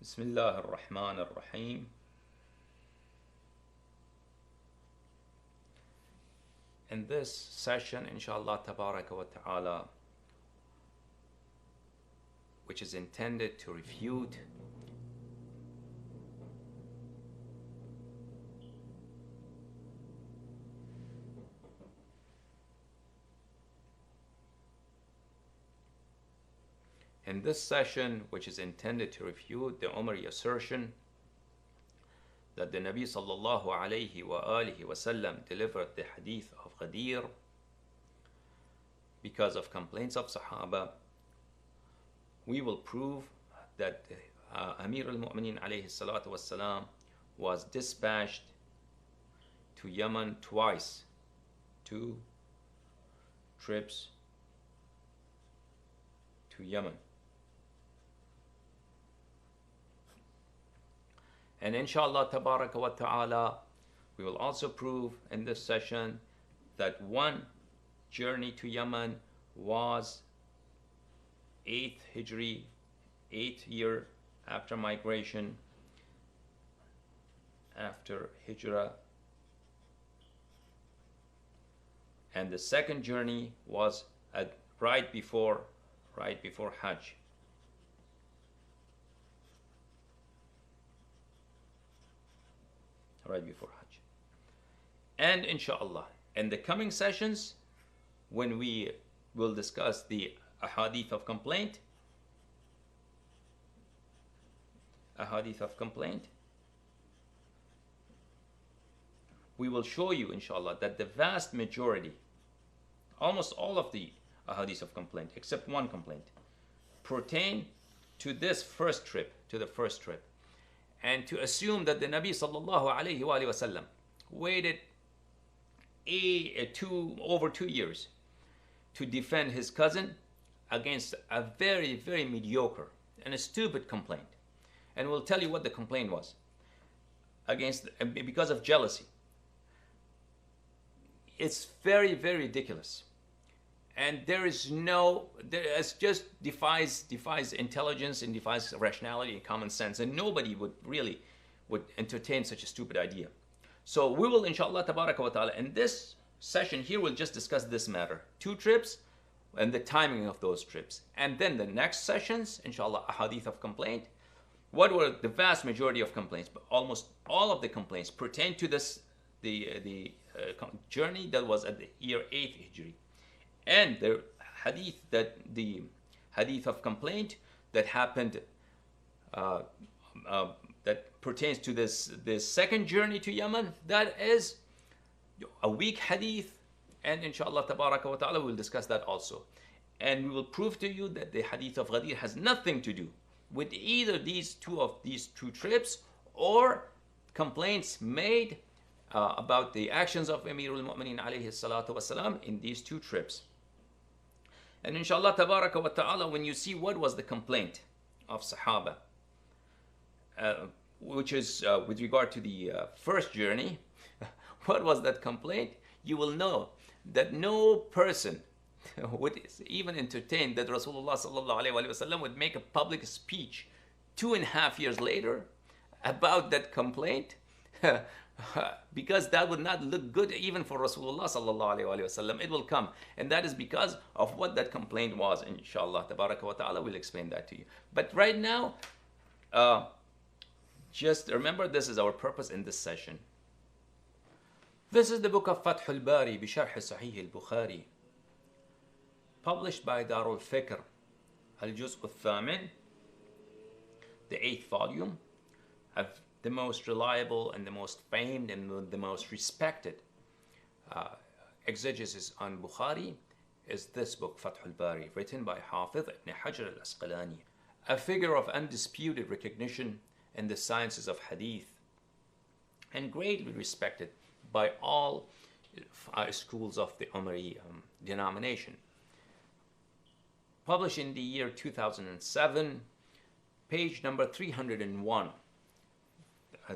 بسم الله الرحمن الرحيم. In this session, inshallah tabaraka wa ta'ala, which is intended to refute the Umari assertion that the Nabi sallallahu alayhi wa alihi wasallam delivered the hadith of Ghadir because of complaints of Sahaba, we will prove that Amir al-Mu'minin alayhi salatu wassalam was dispatched to Yemen twice, 2 trips to Yemen. And inshallah tabaraka wa ta'ala, we will also prove in this session that one journey to Yemen was 8th Hijri, 8th year after migration, after Hijrah. And the second journey was right before Hajj. Right before Hajj. And inshallah, in the coming sessions, when we will discuss the ahadith of complaint, we will show you, inshallah, that the vast majority, almost all of the ahadith of complaint, except one complaint, pertain to this first trip, And to assume that the Nabi sallallahu alayhi wa sallam waited over 2 years to defend his cousin against a very, very mediocre and a stupid complaint. And we'll tell you what the complaint was because of jealousy. It's very, very ridiculous. And it just defies intelligence and defies rationality and common sense. And nobody would entertain such a stupid idea. So we will, inshallah, tabaraka wa ta'ala, in this session here, we'll just discuss this matter. 2 trips and the timing of those trips. And then the next sessions, inshallah, ahadith of complaint. What were the vast majority of complaints? But almost all of the complaints pertain to the journey that was at the year 8th Hijri. And the hadith of complaint that happened, that pertains to this second journey to Yemen, that is a weak hadith. And inshallah tabaraka wa ta'ala, we'll discuss that also. And we will prove to you that the hadith of Ghadir has nothing to do with either these two trips or complaints made about the actions of Amir al-Mu'minin alayhi salatu wasalam in these 2 trips. And inshallah tabaraka wa ta'ala, when you see what was the complaint of Sahaba, which is with regard to the first journey, what was that complaint? You will know that no person would even entertain that Rasulullah sallallahu alayhi wa sallam would make a public speech 2.5 years later about that complaint, because that would not look good even for Rasulullah sallallahu alayhi wa sallam. It will come, and that is because of what that complaint was. Inshallah tabaraka wa ta'ala, we'll explain that to you. But right now, just remember, this is our purpose in this session. This is the book of Fath al-Bari بشرح صحيح البخاري, published by Darul Fikr, al-Juz' al-Thamin, the 8th volume of the most reliable and the most famed and the most respected exegesis on Bukhari is this book, Fath al-Bari, written by Hafiz ibn Hajar al-Asqalani, a figure of undisputed recognition in the sciences of hadith and greatly respected by all schools of the Umari denomination. Published in the year 2007, page number 301.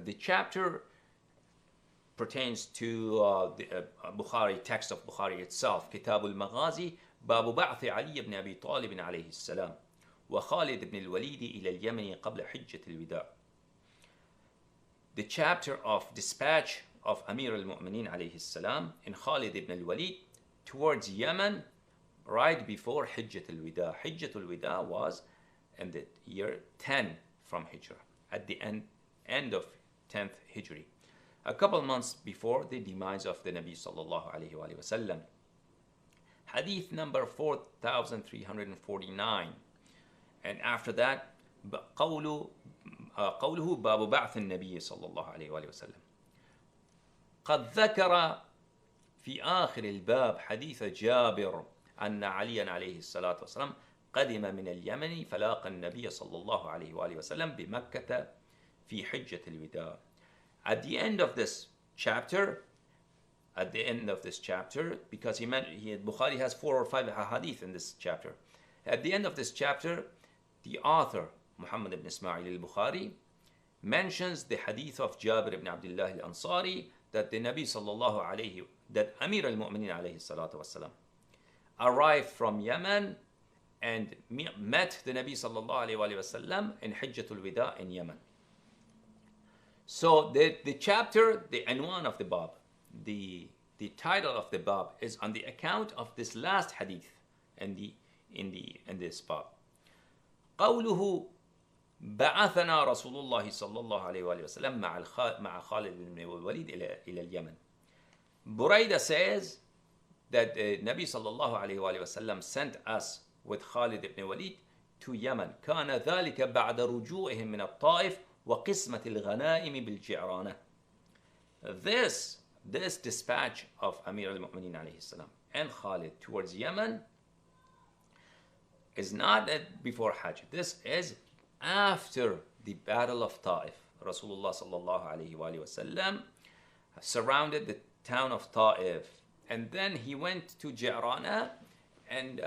The chapter pertains to the Bukhari, text of Bukhari itself, Kitab al-Maghazi, Babu Ba'thi Ali ibn Abi Talib alayhi salam, وخالد بن الوليد إلى اليمن قبل حجة الوداع. The chapter of dispatch of Amir al-Mu'minin alayhi salam and Khalid ibn al-Walid towards Yemen right before Hijjat al-Wida. Hijjat al-Wida was in the year 10 from Hijrah, at the end of 10th Hijri, a couple months before the demise of the Nabi sallallahu alayhi wa sallam. Hadith number 4349. And after that, قوله باب بعث النبي صلى الله عليه وآله وسلم. قد ذكر في آخر الباب حديث جابر أن عليا عليه الصلاة والسلام قدم من اليمن فلاقى النبي صلى الله عليه وآله وسلم بمكة في حجة الوداع. At the end of this chapter, because Bukhari has 4 or 5 hadith in this chapter. At the end of this chapter, the author, Muhammad ibn Ismail al-Bukhari, mentions the hadith of Jabir ibn Abdullah al-Ansari that the Nabi sallallahu alayhi, that Amir al-Mu'minin alayhi salatu wasalam, arrived from Yemen and met the Nabi sallallahu alayhi wa sallam in Hijjatul Wida in Yemen. So the chapter, the anwan of the bab, the title of the bab is on the account of this last hadith in this bab. قوله بعثنا رسول الله صلى الله عليه وآله وسلم مع خالد بن الوليد إلى اليمن. Buraidah says that Nabi صلى الله عليه وآله وسلم sent us with Khalid ibn Walid to Yemen. كان ذلك بعد رجوعهم من الطائف وقسمة الغنائم بالجعرانة. This dispatch of Amir al-Mu'minin alayhi salam and Khalid towards Yemen is not before Hajj. This is after the Battle of Ta'if. Rasulullah sallallahu alayhi wa sallam surrounded the town of Ta'if, and then he went to Ja'rana and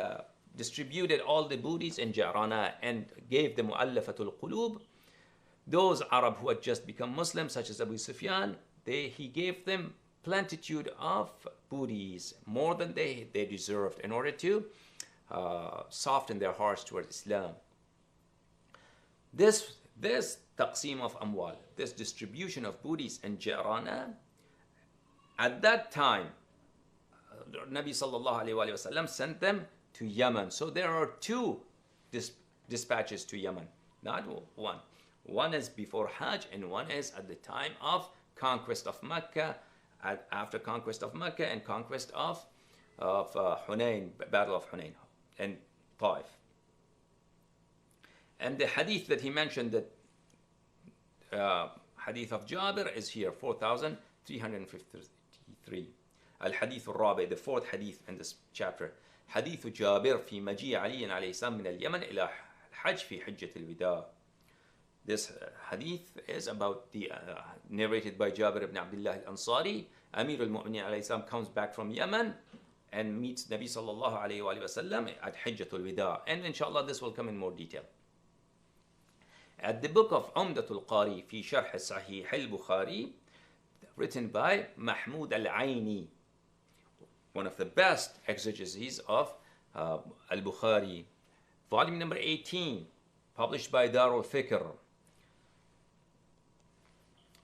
distributed all the booties in Ja'rana and gave the Mu'allafatul Qulub, those Arab who had just become Muslims, such as Abu Sufyan. He gave them plenitude of booties, more than they deserved, in order to soften their hearts towards Islam. This taqsim of amwal, this distribution of booties in Ja'rana, at that time, Nabi sallallahu alayhi wa sallam sent them to Yemen. So there are 2 dispatches to Yemen, not one. One is before Hajj and one is at the time of conquest of Mecca, after conquest of Mecca and conquest of Hunayn, Battle of Hunayn and Taif. And the hadith that he mentioned, that hadith of Jabir, is here, 4353. Al-Hadith al-Rabi, the 4th hadith in this chapter. Hadith Jabir fi maji' Ali alayhi salam min al-Yaman ila Hajj fi Hijjat al-Wida. This hadith is about narrated by Jabir ibn Abdullah al-Ansari. Amir al-Mu'minin alayhi salam comes back from Yemen and meets Nabi sallallahu alayhi wa sallam at Hijjatul Wida. And inshallah this will come in more detail. At the book of Umdatul Qari fi Sharh Sahih al-Bukhari, written by Mahmud al-Aini, one of the best exegeses of al-Bukhari, volume number 18, published by Darul Fikr.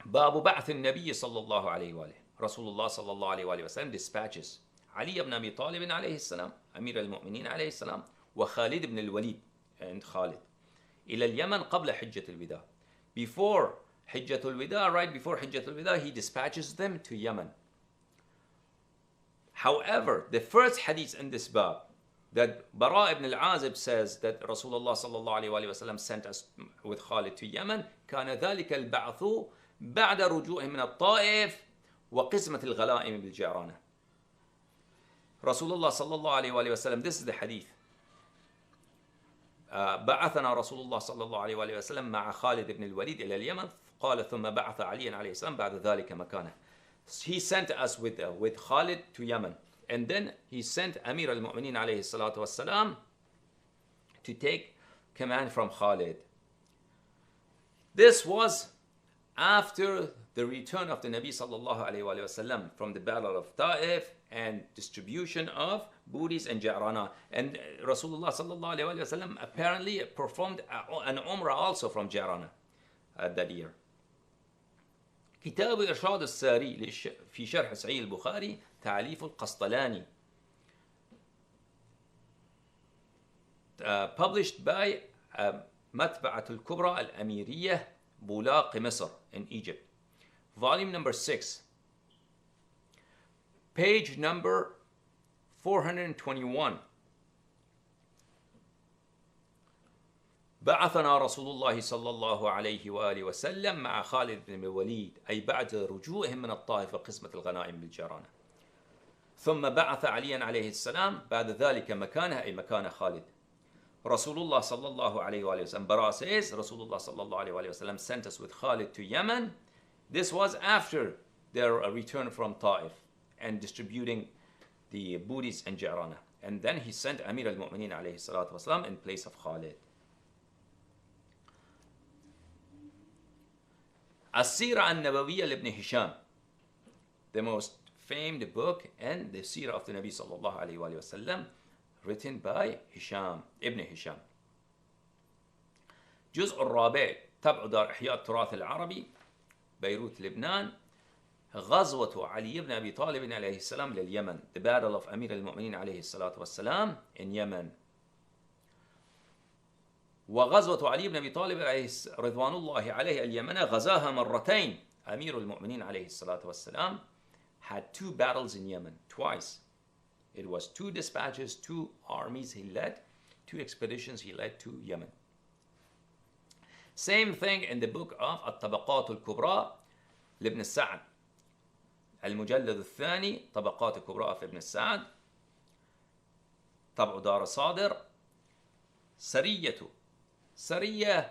باب بعث النبي صلى الله عليه وآله. رسول الله صلى الله عليه وآله وسلم dispatches علي بن أبي طالب عليه السلام, أمير المؤمنين عليه السلام, وخالد بن الوليد and Khalid إلى اليمن قبل حجة الوداع. Before Hijjatul Wida, right before Hijjatul Wida, he dispatches them to Yemen. However, the first hadith in this bab, that Bara ibn al-Azib says that Rasulullah sallallahu alayhi wa sallam sent us with Khalid to Yemen, كان ذلك البعث بعد رجوعه من الطائف وقسمة الغنائم بالجعرانة. Rasulullah sallallahu alayhi wa sallam, this is the hadith. بعثنا رسول الله صلى الله عليه وآله وسلم مع خالد بن الوليد إلى اليمن قال ثم بعث عليا عليه السلام بعد ذلك مكانه. He sent us with Khalid to Yemen, and then he sent Amir al-Mu'minin alayhi salatu wassalam to take command from Khalid. This was after the return of the Nabi sallallahu alayhi wa sallam from the battle of Ta'if and distribution of booties and Ja'rana. And Rasulullah sallallahu alayhi wa sallam apparently performed an umrah also from Ja'rana that year. كتاب إرشاد الساري في شرح صحيح البخاري تأليف القسطلاني, published by مطبعة الكبرى الأميرية بولاق مصر in Egypt, volume number 6, page number 421. بعثنا رسول الله صلى الله عليه وآله وسلم مع خالد بن الوليد أي بعد رجوعهم من الطائف وقسمة الغنائم بالجيران, ثم بعث عليا عليه السلام بعد ذلك مكانه أي مكان خالد. Rasulullah sallallahu alayhi wa sallam, Bara says, Rasulullah sallallahu alayhi wa sallam sent us with Khalid to Yemen. This was after their return from Ta'if and distributing the booties and Ja'rana. And then he sent Amir al-Mu'mineen alayhi salatu wasalam in place of Khalid. As-Sirah al-Nabawiyya ibn Hisham, the most famed book and the Sirah of the Nabi sallallahu alayhi wa sallam, written by Hisham, Ibn Hisham. جزء الرابع تبع دار إحياء التراث العربي بيروت لبنان. غزوة علي بن أبي طالب عليه السلام لليمن, the battle of أمير المؤمنين عليه الصلاة والسلام in Yemen. وغزوة علي بن أبي طالب عليه رضوان الله عليه اليمن غزاها مرتين. أمير المؤمنين عليه الصلاة والسلام had two battles in Yemen, twice. It was two dispatches, two armies he led, two expeditions he led to Yemen. Same thing in the book of الطبقات الكبرى لابن السعد, المجلد الثاني طبقات الكبرى في ابن السعد, طبع دار صادر. Sariyah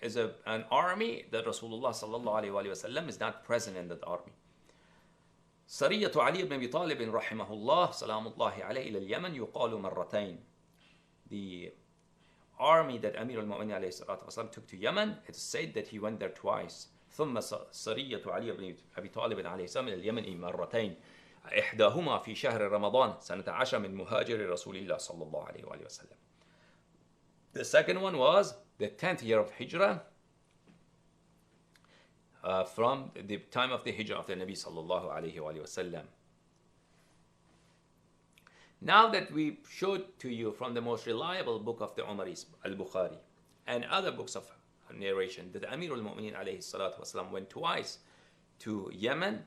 is an army that Rasulullah sallallahu alayhi wa sallam is not present in that army. سرية علي بن أبي طالب رحمه الله سلام الله عليه إلى اليمن يقال مرتين. The army that Amir al-Mu'minin عليه الصلاة والسلام took to Yemen, it's said that he went there twice. ثم سرية علي بن أبي طالب عليه السلام إلى اليمن مرتين, إحداهما في شهر رمضان سنة 10 من مهاجر رسول الله صلى الله عليه وآله وسلم. The second one was the 10th year of Hijrah, from the time of the Hijrah of the Nabi sallallahu alayhi wa sallam. Now that we showed to you from the most reliable book of the Umaris, Al-Bukhari, and other books of narration that Amir al-Mu'mineen alayhi salatu wasalam went twice to Yemen,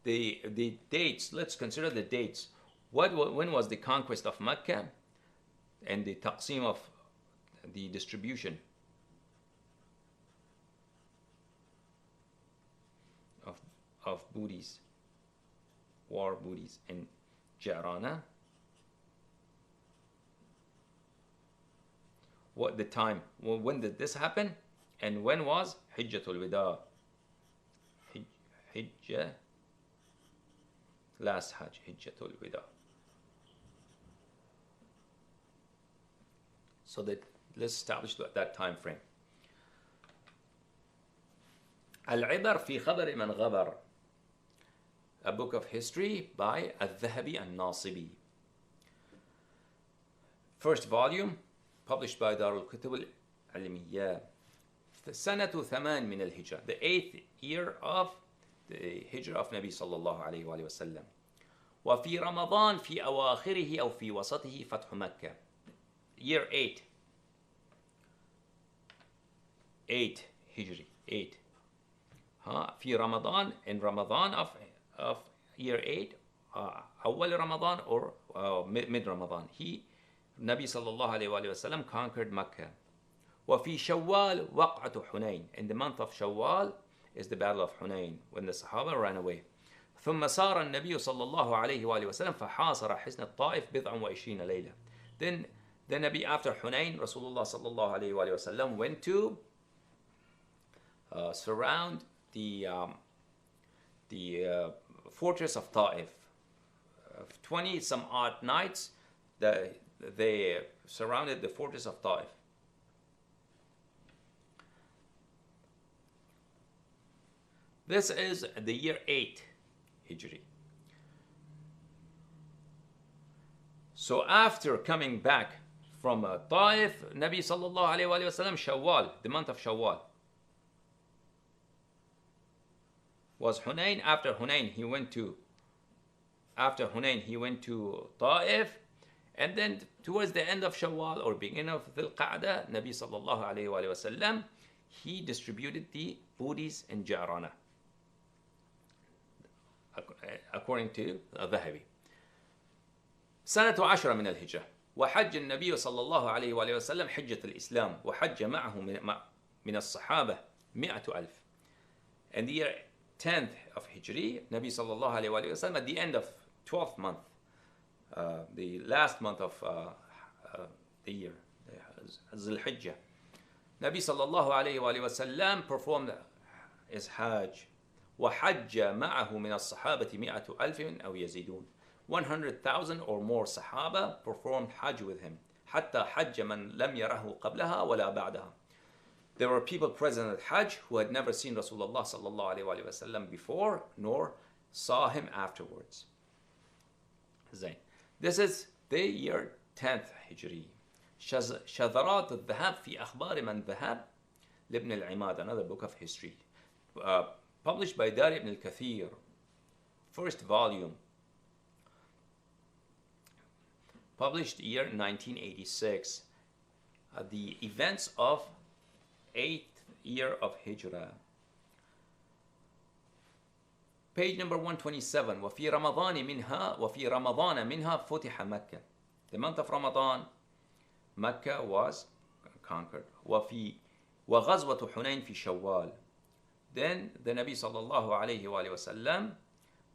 the dates, let's consider the dates. When was the conquest of Mecca and the taqsim of the distribution of booties, war booties in Ja'rana? What the time? When did this happen? And when was Hijjatul Wida? Hijjah, last Hajj, Hijjatul Wida. So that let's establish that time frame. Al-Ibar fi Khabar man Ghabar, a book of history by Al-Dhahabi al-Nasibi. First volume, published by Darul Kutub al-Ilmiyya. سنة 8 من الهجرة, the 8th year of the Hijrah of Nabi sallallahu alayhi wa sallam. وفي رمضان في أواخره أو في وسطه فتح مكة. Year 8. 8 Hijri, 8. في رمضان, in Ramadan of year 8, أول Ramadan or mid Ramadan, Nabi sallallahu alayhi wa sallam conquered Mecca. وفي شوال وقعة حنين, in the month of Shawwal is the battle of Hunayn when the Sahaba ran away. ثم سار النبي صلى الله عليه وآله وسلم فحاصر حصن الطائف بضع وعشرين ليلة. Then the Nabi, after Hunayn, Rasulullah صلى الله عليه وآله وسلم went to surround the fortress of Ta'if. 20 some odd nights they surrounded the fortress of Ta'if. This is the year 8 Hijri. So after coming back from Taif, Nabi sallallahu alayhi wa sallam, Shawwal, the month of Shawwal, was Hunayn. After Hunayn, he went to Taif, and then towards the end of Shawwal or beginning of Dhul Qa'dah, Nabi sallallahu alayhi wa sallam, he distributed the booties in Ja'rana, according to Dhahabi. سنة 10 من الهجرة، وحج النبي صلى الله عليه وآله وسلم حجة الإسلام، وحج معه من الصحابة 100,000. And the year 10th of Hijri, Nabi صلى الله عليه وآله وسلم, at the end of 12th month, the last month of the year, Dhul Hijjah, Nabi صلى الله عليه وآله وسلم performed his Hajj. وحج معه من الصحابة 100,000 أو يزيدون. 100,000 or more Sahaba performed Hajj with him. حتى حج من لم يره قبلها ولا بعدها. There were people present at Hajj who had never seen Rasulullah sallallahu alaihi wasallam before, nor saw him afterwards. Zayn. This is the year 10th Hijri. شذرات الذهب في أخبار من ذهب لابن العماد, another book of history, published by Dar ibn al-Kathir, first volume, published year 1986. The events of 8th year of Hijrah. Page number 127. وفي رمضان منها فتح مكة. The month of Ramadan, Mecca was conquered. وغزوة حنين في شوال. Then the Nabi sallallahu alayhi wa sallam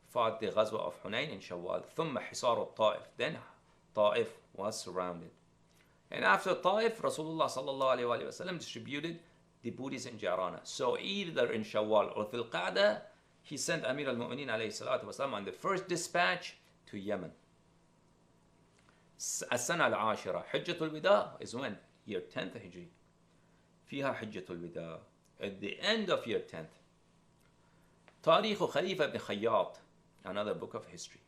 fought the Ghazwa of Hunayn in Shawwal. ثم حصار الطائف. Then Taif was surrounded. And after Taif, Rasulullah sallallahu alayhi wa sallam distributed the booties in Ja'rana. So either in Shawwal or Dhul Qa'dah, he sent Amir al-Mu'minin alayhi salatu wasalam on the first dispatch to Yemen. السنة العاشرة حجة الوداع is when? Year 10th Hijri. فيها حجة الوداع. At the end of year 10th. تاريخ خليفة بن خياط, another book of history.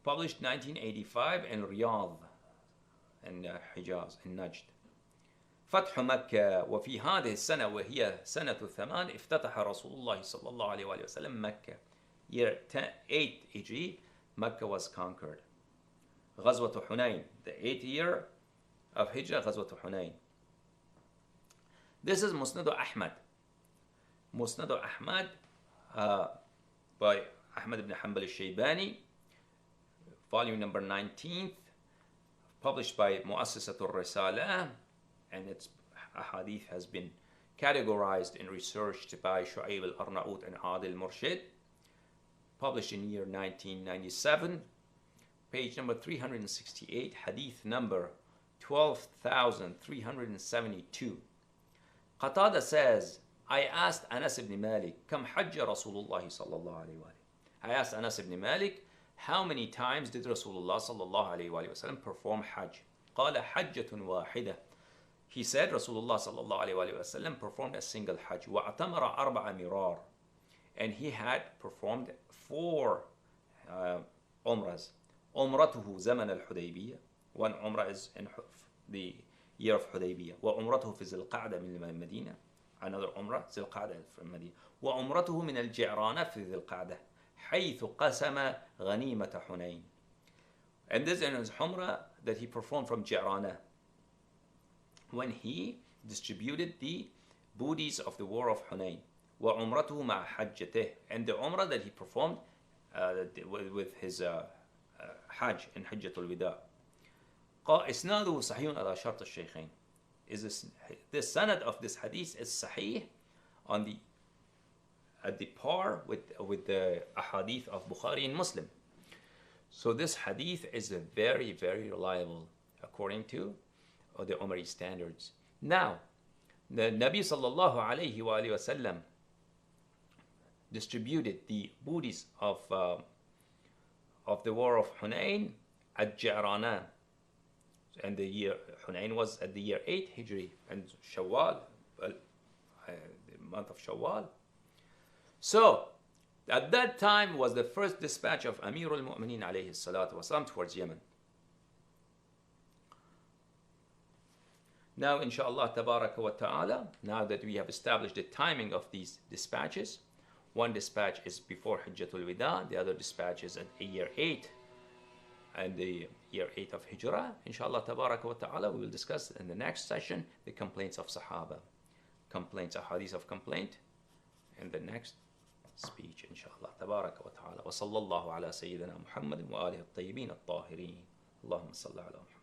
Published 1985 in Riyadh in Hijaz in Najd. فتح مكة. وفي هذه السنة وهي سنة 8 افتتح رسول الله صلى الله عليه وآله وسلم مكة. Year 8 Hijri, Mecca was conquered. غزوة حنين, the 8th year of Hijrah, غزوة حنين. This is Musnad Ahmad. Musnad Ahmad by Ahmad ibn Hanbal al-Shaybani, volume number 19th, published by Mu'assasat al-Risala, and its ahadith has been categorized and researched by Shu'ayb al-Arnaout and Adil Murshid, published in year 1997, page number 368, hadith number 12,372. Qatada says, I asked Anas ibn Malik, Kam hajja Rasulullah sallallahu alayhi wa. I asked Anas ibn Malik, how many times did Rasulullah sallallahu alayhi wa sallam perform Hajj? قال حجة واحدة. He said Rasulullah sallallahu alayhi wa sallam performed a single Hajj. وَأَعْتَمَرَ أَرْبَعَ مِرَارٍ. And he had performed 4 umrahs. عمرته زمن الحديبية. One umrah is in the year of Hudaybiyah. وعمرته في ذي القعدة من المدينة. Another umrah, ذي القعدة from Medina. وعمرته من الجعرانة في ذي القعدة. حيث قسم غنيمة حنين. And this is umrah that he performed from Ja'rana, when he distributed the booties of the war of Hunayn. وعمرته مع حجته. And the umrah that he performed with his Hajj in Hajjatul Wida. إسناده صحيح على شرط الشيخين. Is this sanad of this hadith is sahih on the at the par with the ahadith of Bukhari and Muslim. So this hadith is very, very reliable according to the Umari standards. Now, the Nabi sallallahu alayhi wa sallam distributed the booties of the war of Hunayn at Ja'rana. And the year Hunayn was at the year 8 Hijri, and Shawwal the month of Shawwal. So, at that time was the first dispatch of Amir al-Mu'mineen alayhi salatu wasalam towards Yemen. Now, inshallah, tabaraka wa ta'ala, now that we have established the timing of these dispatches, one dispatch is before Hajjatul Wida, the other dispatch is at year 8, and the year 8 of Hijrah. Inshallah, tabaraka wa ta'ala, we will discuss in the next session the complaints of Sahaba, complaints, ahadith of complaint, in the next speech, inshallah, tabaraka wa ta'ala. Wa sallallahu ala sayyidina Muhammadin wa alihi at-tayyibin at-tahirin. Allahumma salli ala Muhammad.